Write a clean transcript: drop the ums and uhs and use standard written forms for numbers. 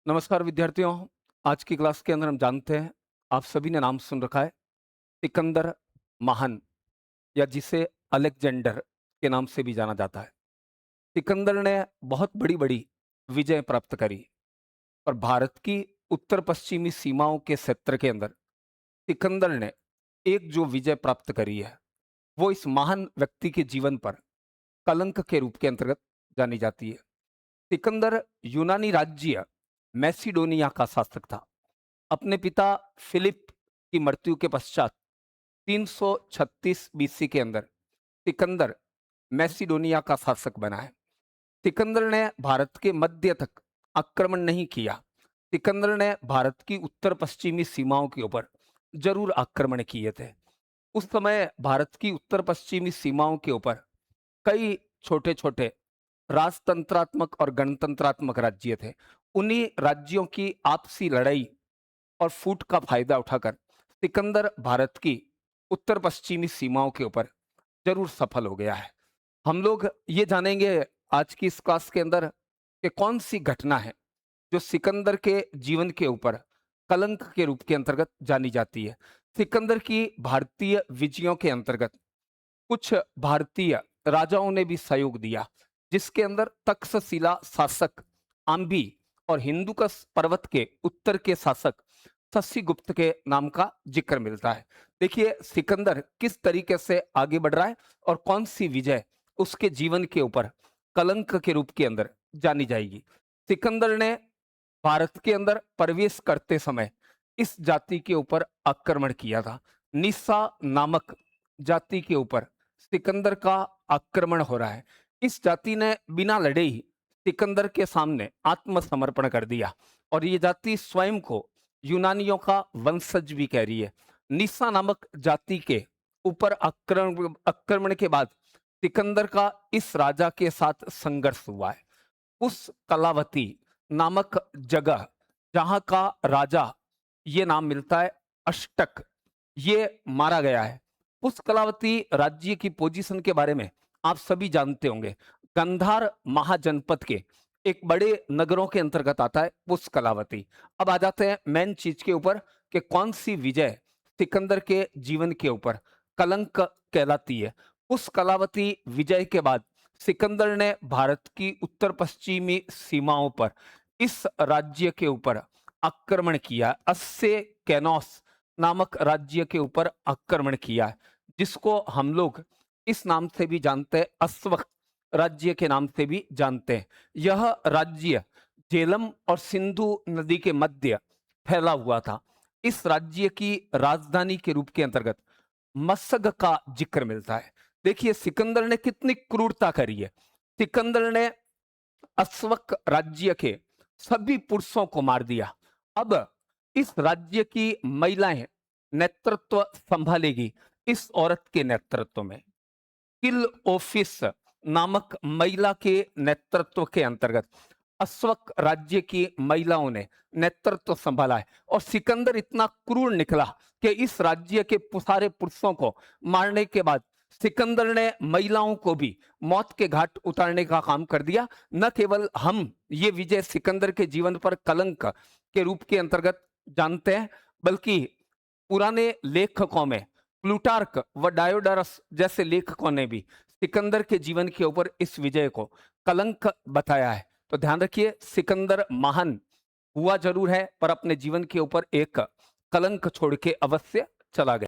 नमस्कार विद्यार्थियों। आज की क्लास के अंदर हम जानते हैं, आप सभी ने नाम सुन रखा है सिकंदर महान, या जिसे अलेक्जेंडर के नाम से भी जाना जाता है। सिकंदर ने बहुत बड़ी-बड़ी विजय प्राप्त करी और भारत की उत्तर पश्चिमी सीमाओं के क्षेत्र के अंदर सिकंदर ने एक जो विजय प्राप्त करी है, वो इस महान व्यक्ति के जीवन पर कलंक के रूप के अंतर्गत जानी जाती है। सिकंदर यूनानी राज्य मैसिडोनिया का शासक था। अपने पिता फिलिप की मृत्यु के पश्चात 336 बीसी के अंदर सिकंदर मैसिडोनिया का शासक बना है। सिकंदर ने भारत के मध्य तक आक्रमण नहीं किया। सिकंदर ने भारत की उत्तर पश्चिमी सीमाओं के ऊपर जरूर आक्रमण किए थे। उस समय भारत की उत्तर पश्चिमी सीमाओं के ऊपर कई छोटे-छोटे राजतंत्रात्मक और गणतंत्रात्मक राज्य थे। उन्हीं राज्यों की आपसी लड़ाई और फूट का फायदा उठाकर सिकंदर भारत की उत्तर पश्चिमी सीमाओं के ऊपर जरूर सफल हो गया है। हम लोग ये जानेंगे आज की इस क्लास के अंदर कि कौन सी घटना है जो सिकंदर के जीवन के ऊपर कलंक के रूप के अंतर्गत जानी जाती है। सिकंदर की भारतीय विजयों के अंतर्गत कुछ भारतीय राजाओं ने भी सहयोग दिया, जिसके अंदर तक्षशिला शासक आम्बी और हिंदुकुश पर्वत के उत्तर के शासक शशिगुप्त के नाम का जिक्र मिलता है। देखिए सिकंदर किस तरीके से आगे बढ़ रहा है और कौन सी विजय उसके जीवन के ऊपर कलंक के रूप के अंदर जानी जाएगी। सिकंदर ने भारत के अंदर प्रवेश करते समय इस जाति के ऊपर आक्रमण किया था। निस्सा नामक जाति के ऊपर सिकंदर का आक्रमण हो रहा है। इस जाति ने बिना लड़े ही सिकंदर के सामने आत्मसमर्पण कर दिया और ये जाति स्वयं को यूनानियों का वंशज भी कह रही है। निस्सा नामक जाति के ऊपर आक्रमण के बाद सिकंदर का इस राजा के साथ संघर्ष हुआ है। उस कलावती नामक जगह जहां का राजा, ये नाम मिलता है अष्टक, ये मारा गया है। उस कलावती राज्य की पोजीशन के बारे में आप सभी जानते होंगे। गंधार महाजनपद के एक बड़े नगरों के अंतर्गत आता है उस कलावती। अब आ जाते हैं मेन चीज के ऊपर कि कौन सी विजय सिकंदर के जीवन के ऊपर कलंक कहलाती है। उस कलावती विजय के बाद सिकंदर ने भारत की उत्तर पश्चिमी सीमाओं पर इस राज्य के ऊपर आक्रमण किया। अस्से कैनोस नामक राज्य के ऊपर आक्रमण किया है, जिसको हम लोग इस नाम से भी जानते हैं, अस्वक राज्य के नाम से भी जानते हैं। यह राज्य झेलम और सिंधु नदी के मध्य फैला हुआ था। इस राज्य की राजधानी के रूप के अंतर्गत मसग का जिक्र मिलता है। देखिए सिकंदर ने कितनी क्रूरता करी है। सिकंदर ने अस्वक राज्य के सभी पुरुषों को मार दिया। अब इस राज्य की महिलाएं नेतृत्व संभालेगी इस औरत के नेतृत्व में। किल ऑफिस नामक महिला के नेतृत्व के अंतर्गत अस्वक राज्य की महिलाओं ने नेतृत्व संभाला है और सिकंदर इतना क्रूर निकला कि इस राज्य के सारे पुरुषों को मारने के बाद सिकंदर ने महिलाओं को भी मौत के घाट उतारने का काम कर दिया। न केवल हम ये विजय सिकंदर के जीवन पर कलंक के रूप के अंतर्गत जानते हैं, बल्कि पुराने लेखकों में प्लूटार्क व डायोडोरस जैसे लेखकों ने भी सिकंदर के जीवन के ऊपर इस विजय को कलंक बताया है। तो ध्यान रखिए, सिकंदर महान हुआ जरूर है, पर अपने जीवन के ऊपर एक कलंक छोड़ के अवश्य चला गया।